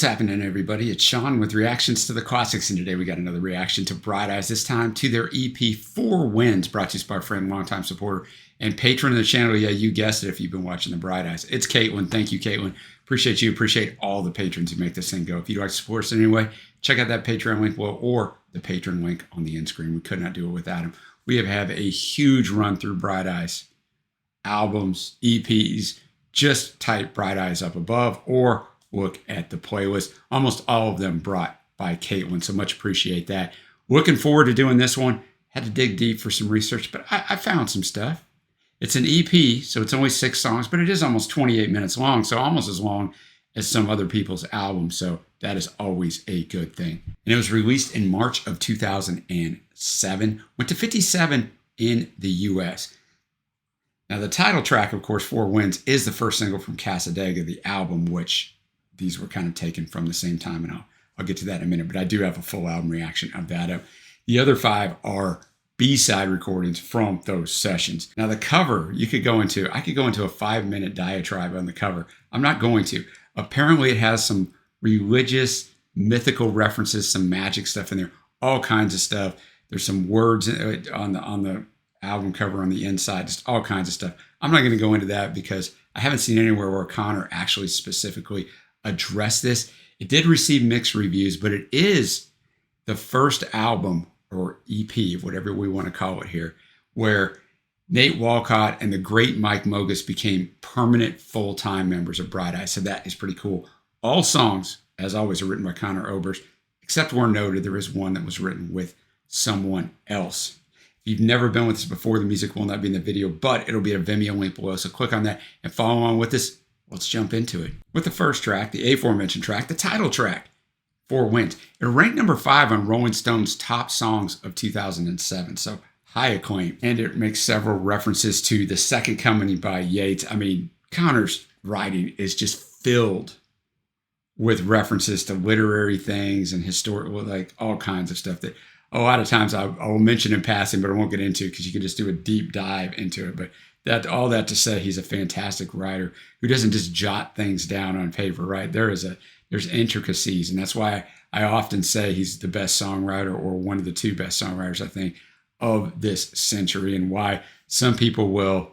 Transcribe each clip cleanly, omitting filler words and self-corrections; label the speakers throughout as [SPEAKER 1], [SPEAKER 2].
[SPEAKER 1] What's happening, everybody? It's Sean with reactions to the classics, and today we got another reaction to Bright Eyes, this time to their EP 4 Winds, brought to us by our friend, longtime supporter, and patron of the channel. Yeah, you guessed it if you've been watching the Bright Eyes. It's Caitlin. Thank you, Caitlin. Appreciate you. Appreciate all the patrons who make this thing go. If you'd like to support us in any way, check out that Patreon link below or the patron link on the end screen. We could not do it without him. We have a huge run through Bright Eyes albums, EPs. Just type Bright Eyes up above or look at the playlist. Almost all of them brought by Caitlin, so much appreciate that. Looking forward to doing this one. Had to dig deep for some research, but I found some stuff. It's an EP, so it's only 6 songs, but it is almost 28 minutes long, so almost as long as some other people's albums, so that is always a good thing. And it was released in March of 2007, went to 57 in the US. Now, the title track, of course, 4 Winds, is the first single from Cassadaga, the album, which these were kind of taken from the same time, and I'll get to that in a minute, but I do have a full album reaction of that. The other 5 are B-side recordings from those sessions. Now, the cover, I could go into a 5-minute diatribe on the cover. I'm not going to. Apparently, it has some religious, mythical references, some magic stuff in there, all kinds of stuff. There's some words on the album cover on the inside, just all kinds of stuff. I'm not going to go into that because I haven't seen anywhere where Connor actually specifically addressed this. It did receive mixed reviews, but it is the first album or EP, whatever we want to call it here, where Nate Walcott and the great Mike Mogis became permanent full-time members of Bright Eyes. So that is pretty cool. All songs, as always, are written by Connor Oberst, except where noted, there is one that was written with someone else. If you've never been with us before, the music will not be in the video, but it'll be a Vimeo link below. So click on that and follow along with us. Let's jump into it. With the first track, the aforementioned track, the title track, 4 Winds. It ranked number 5 on Rolling Stone's top songs of 2007. So high acclaim. And it makes several references to The Second Coming by Yates. I mean, Connor's writing is just filled with references to literary things and historical, like all kinds of stuff that a lot of times I will mention in passing, but I won't get into because you can just do a deep dive into it. But all that to say, he's a fantastic writer who doesn't just jot things down on paper, right? There's intricacies, and that's why I often say he's the best songwriter or one of the 2 best songwriters, I think, of this century, and why some people will,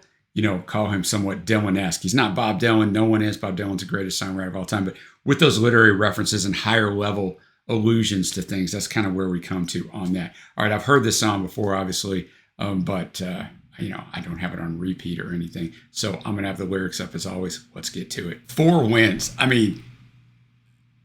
[SPEAKER 1] call him somewhat Dylan-esque. He's not Bob Dylan. No one is. Bob Dylan's the greatest songwriter of all time, but with those literary references and higher level allusions to things, that's kind of where we come to on that. All right, I've heard this song before, obviously, but I don't have it on repeat or anything, so I'm gonna have the lyrics up as always. Let's get to it. 4 Winds. I mean,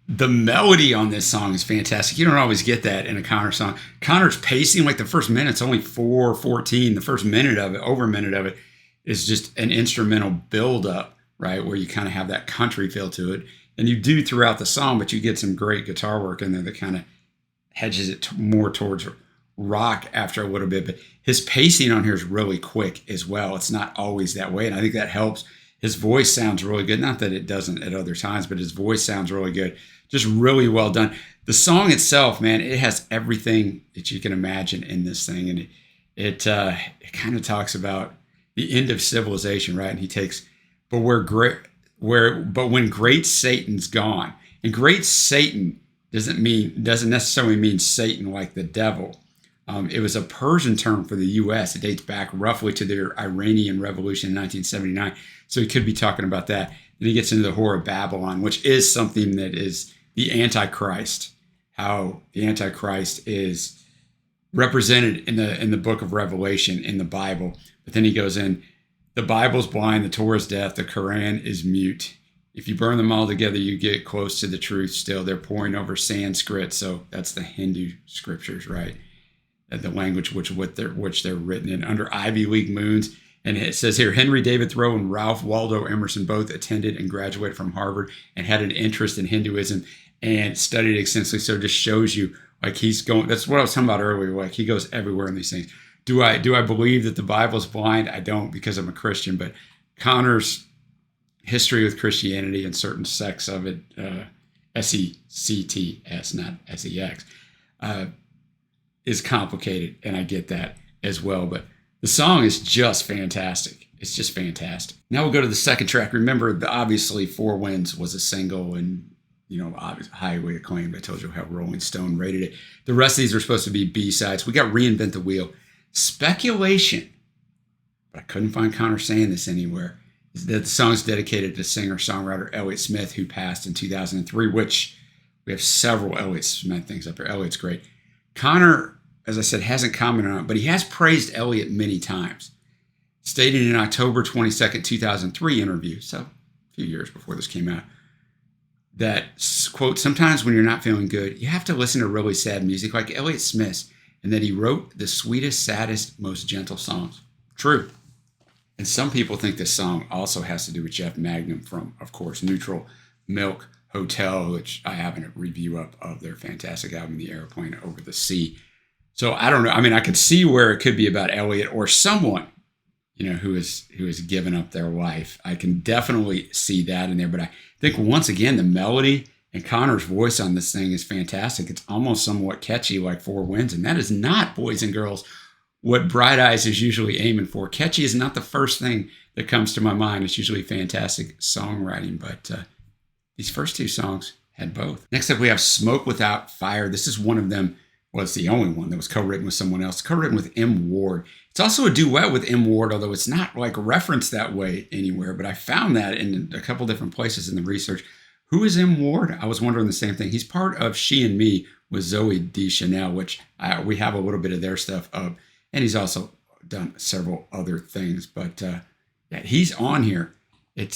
[SPEAKER 1] the melody on this song is fantastic. You don't always get that in a Connor song. Connor's pacing, like the first minute's only 4:14. The first minute of it, over a minute of it, is just an instrumental build-up, right, where you kind of have that country feel to it. And you do throughout the song, but you get some great guitar work in there that kind of hedges it more towards rock after a little bit. But his pacing on here is really quick as well. It's not always that way, and I think that helps. His voice sounds really good. Not that it doesn't at other times, but his voice sounds really good. Just really well done. The song itself, man, it has everything that you can imagine in this thing, and it kind of talks about the end of civilization, right? And he takes, but when great Satan's gone, and great Satan doesn't necessarily mean Satan like the devil. It was a Persian term for the U.S. It dates back roughly to the Iranian Revolution in 1979. So he could be talking about that. Then he gets into the Whore of Babylon, which is something that is the Antichrist, how the Antichrist is represented in the book of Revelation in the Bible. But then he goes in, the Bible's blind, the Torah is deaf, the Quran is mute. If you burn them all together, you get close to the truth still. They're pouring over Sanskrit, so that's the Hindu scriptures, right? The language which they're written in, under Ivy League moons. And it says here, Henry David Thoreau and Ralph Waldo Emerson both attended and graduated from Harvard and had an interest in Hinduism and studied extensively. So it just shows you, like, he's going, that's what I was talking about earlier, like he goes everywhere in these things. Do I believe that the Bible's blind? I don't, because I'm a Christian, but Connor's history with Christianity and certain sects of it, S-E-C-T-S, not S-E-X, is complicated, and I get that as well, but the song is just fantastic. It's just fantastic. Now we'll go to the second track. Remember, obviously 4 Winds was a single, and highly acclaimed. I told you how Rolling Stone rated it. The rest of these are supposed to be B-sides. We got Reinvent the Wheel. Speculation, but I couldn't find Connor saying this anywhere, is that the song's dedicated to singer-songwriter Elliott Smith, who passed in 2003, which we have several Elliott Smith things up here. Elliott's great. Connor, as I said, hasn't commented on it, but he has praised Elliott many times, stating in October 22nd, 2003 interview, so a few years before this came out, that, quote, sometimes when you're not feeling good, you have to listen to really sad music like Elliott Smith's, and that he wrote the sweetest, saddest, most gentle songs. True. And some people think this song also has to do with Jeff Magnum from, of course, Neutral Milk Hotel, which I have a review up of their fantastic album, The Airplane Over the Sea. So I don't know. I mean, I could see where it could be about Elliott or someone, who has given up their life. I can definitely see that in there. But I think, once again, the melody and Connor's voice on this thing is fantastic. It's almost somewhat catchy, like Four Winds. And that is not, boys and girls, what Bright Eyes is usually aiming for. Catchy is not the first thing that comes to my mind. It's usually fantastic songwriting. But these first two songs had both. Next up, we have Smoke Without Fire. This is one of them. Well, it's the only one that was co-written with someone else. Co-written with M. Ward. It's also a duet with M. Ward, although it's not like referenced that way anywhere. But I found that in a couple different places in the research. Who is M. Ward? I was wondering the same thing. He's part of She and Me with Zoe Deschanel, which we have a little bit of their stuff up. And he's also done several other things. But yeah, he's on here. They're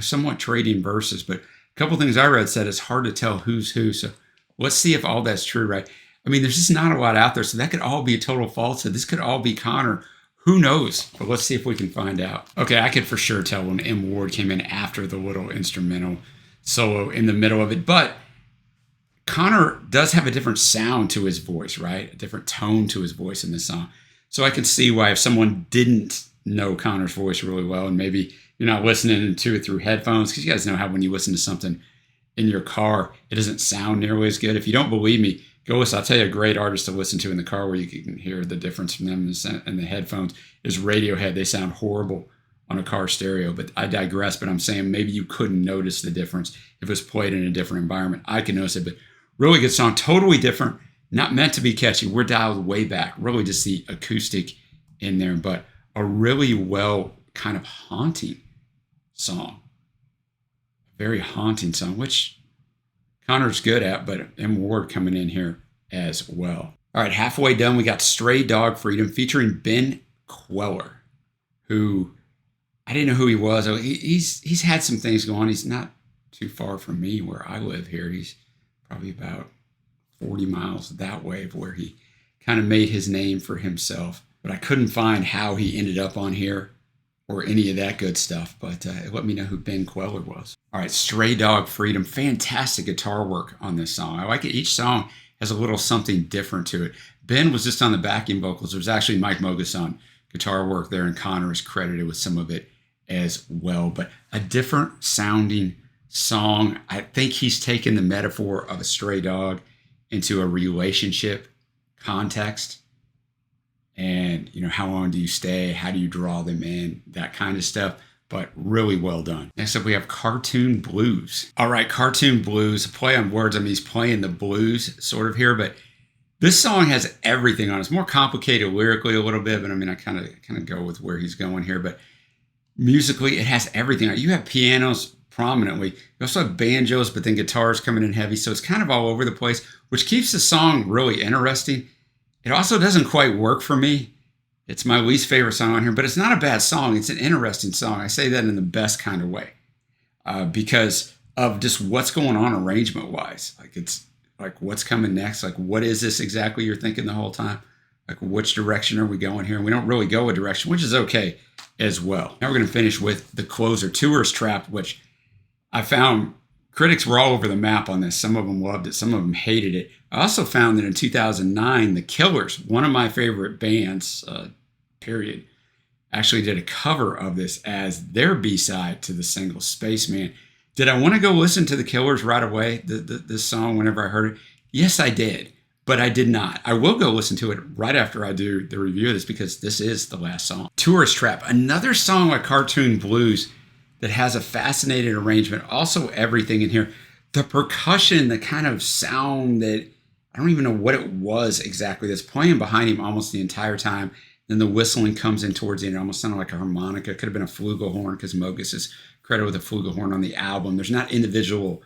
[SPEAKER 1] somewhat trading verses. But a couple things I read said it's hard to tell who's who. So let's see if all that's true, right? I mean, there's just not a lot out there. So that could all be a total falsehood. This could all be Connor. Who knows? But let's see if we can find out. Okay, I could for sure tell when M. Ward came in after the little instrumental solo in the middle of it. But Connor does have a different sound to his voice, right? A different tone to his voice in this song. So I can see why if someone didn't know Connor's voice really well, and maybe you're not listening to it through headphones, because you guys know how when you listen to something in your car, it doesn't sound nearly as good. If you don't believe me, go listen. I'll tell you a great artist to listen to in the car where you can hear the difference from them and the headphones is Radiohead. They sound horrible on a car stereo, but I digress. But I'm saying maybe you couldn't notice the difference if it was played in a different environment. I can notice it, but really good song, totally different, not meant to be catchy. We're dialed way back, really just the acoustic in there, but a really well kind of haunting song. Very haunting song, which Connor's good at, but M. Ward coming in here as well. All right, halfway done, we got Stray Dog Freedom featuring Ben Queller, who I didn't know who he was. He's had some things going on. He's not too far from me where I live here. He's probably about 40 miles that way of where he kind of made his name for himself. But I couldn't find how he ended up on here or any of that good stuff. But it let me know who Ben Queller was. All right, Stray Dog Freedom. Fantastic guitar work on this song. I like it. Each song has a little something different to it. Ben was just on the backing vocals. It was actually Mike Mogus on guitar work there, and Connor is credited with some of it as well. But a different sounding song. I think he's taken the metaphor of a stray dog into a relationship context. And, how long do you stay? How do you draw them in? That kind of stuff. But really well done. Next up, we have Cartoon Blues. All right, Cartoon Blues, a play on words. I mean, he's playing the blues sort of here, but this song has everything on it. It's more complicated lyrically a little bit, but I mean, I kind of go with where he's going here. But musically, it has everything on it. You have pianos prominently. You also have banjos, but then guitars coming in heavy. So it's kind of all over the place, which keeps the song really interesting. It also doesn't quite work for me. It's my least favorite song on here, but it's not a bad song. It's an interesting song. I say that in the best kind of way because of just what's going on arrangement-wise. Like, it's like, what's coming next? Like, what is this exactly you're thinking the whole time? Like, which direction are we going here? And we don't really go a direction, which is okay as well. Now we're going to finish with the closer, Tourist Trap, which I found critics were all over the map on this. Some of them loved it. Some of them hated it. I also found that in 2009, The Killers, one of my favorite bands, period, actually did a cover of this as their B-side to the single Spaceman. Did I want to go listen to The Killers right away, this song, whenever I heard it? Yes, I did, but I did not. I will go listen to it right after I do the review of this because this is the last song. Tourist Trap, another song like Cartoon Blues that has a fascinating arrangement. Also everything in here. the percussion, the kind of sound that I don't even know what it was exactly that's playing behind him almost the entire time. Then the whistling comes in towards the end. It almost sounded like a harmonica. It could have been a flugelhorn because Mogis is credited with a flugelhorn on the album. There's not individual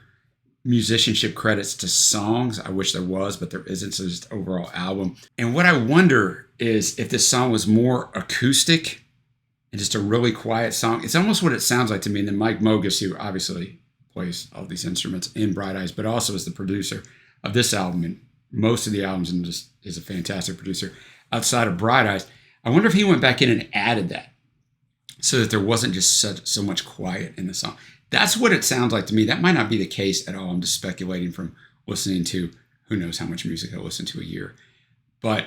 [SPEAKER 1] musicianship credits to songs. I wish there was, but there isn't. So just overall album. And what I wonder is if this song was more acoustic and just a really quiet song. It's almost what it sounds like to me. And then Mike Mogis, who obviously plays all these instruments in Bright Eyes, but also is the producer of this album and most of the albums, and just is a fantastic producer outside of Bright Eyes. I wonder if he went back in and added that so that there wasn't just so much quiet in the song. That's what it sounds like to me. That might not be the case at all. I'm just speculating from listening to who knows how much music I listen to a year. But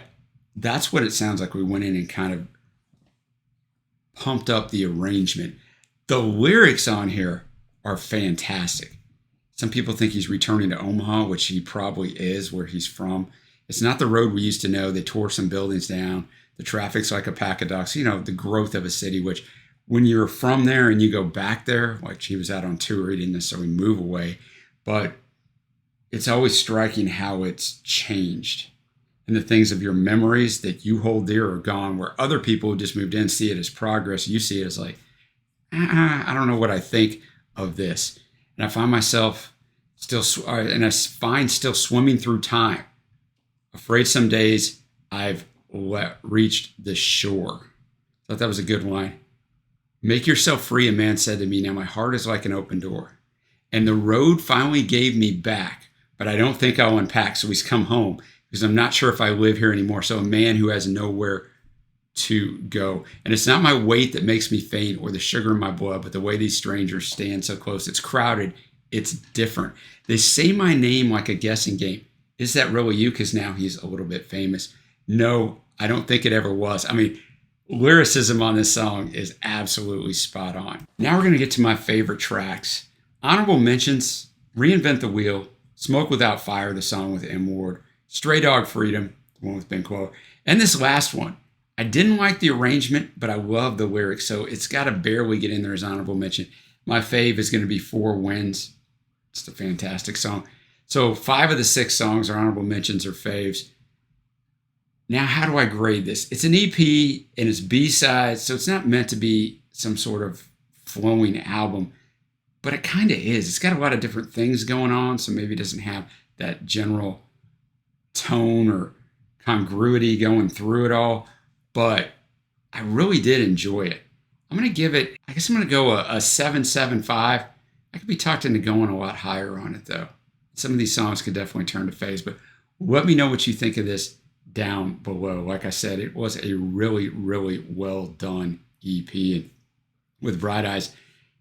[SPEAKER 1] that's what it sounds like. We went in and kind of pumped up the arrangement. The lyrics on here are fantastic. Some people think he's returning to Omaha, which he probably is, where he's from. It's not the road we used to know. They tore some buildings down. The traffic's like a pack of ducks. You know, the growth of a city, which when you're from there and you go back there, like he was out on tour, he didn't necessarily move away. But it's always striking how it's changed. And the things of your memories that you hold dear are gone, where other people who just moved in see it as progress. You see it as like, I don't know what I think of this. And I find myself still swimming through time. Afraid some days I've reached the shore. Thought that was a good line. Make yourself free, a man said to me. Now my heart is like an open door. And the road finally gave me back, but I don't think I'll unpack. So he's come home because I'm not sure if I live here anymore. So a man who has nowhere to go. And it's not my weight that makes me faint or the sugar in my blood, but the way these strangers stand so close. It's crowded. It's different. They say my name like a guessing game. Is that really you? Because now he's a little bit famous. No, I don't think it ever was. I mean, lyricism on this song is absolutely spot on. Now we're going to get to my favorite tracks. Honorable mentions: Reinvent the Wheel, Smoke Without Fire, the song with M. Ward, Stray Dog Freedom, the one with Ben Quiller, and this last one. I didn't like the arrangement, but I love the lyrics, so it's got to barely get in there as honorable mention. My fave is going to be Four Winds. It's a fantastic song. So 5 of the 6 songs are honorable mentions or faves. Now, how do I grade this? It's an EP and it's B-sides, so it's not meant to be some sort of flowing album, but it kind of is. It's got a lot of different things going on, so maybe it doesn't have that general tone or congruity going through it all, but I really did enjoy it. I'm going to give it, I guess I'm going to go a 7.75. I could be talked into going a lot higher on it, though. Some of these songs could definitely turn to faves, but let me know what you think of this down below. Like I said, it was a really, really well done EP. And with Bright Eyes,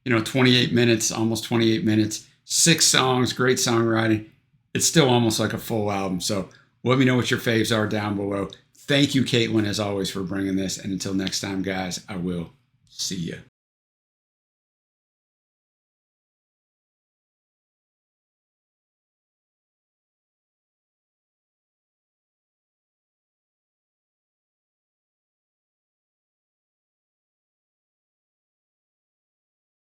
[SPEAKER 1] 28 minutes, almost 28 minutes, 6 songs, great songwriting. It's still almost like a full album. So let me know what your faves are down below. Thank you, Caitlin, as always, for bringing this. And until next time, guys, I will see you.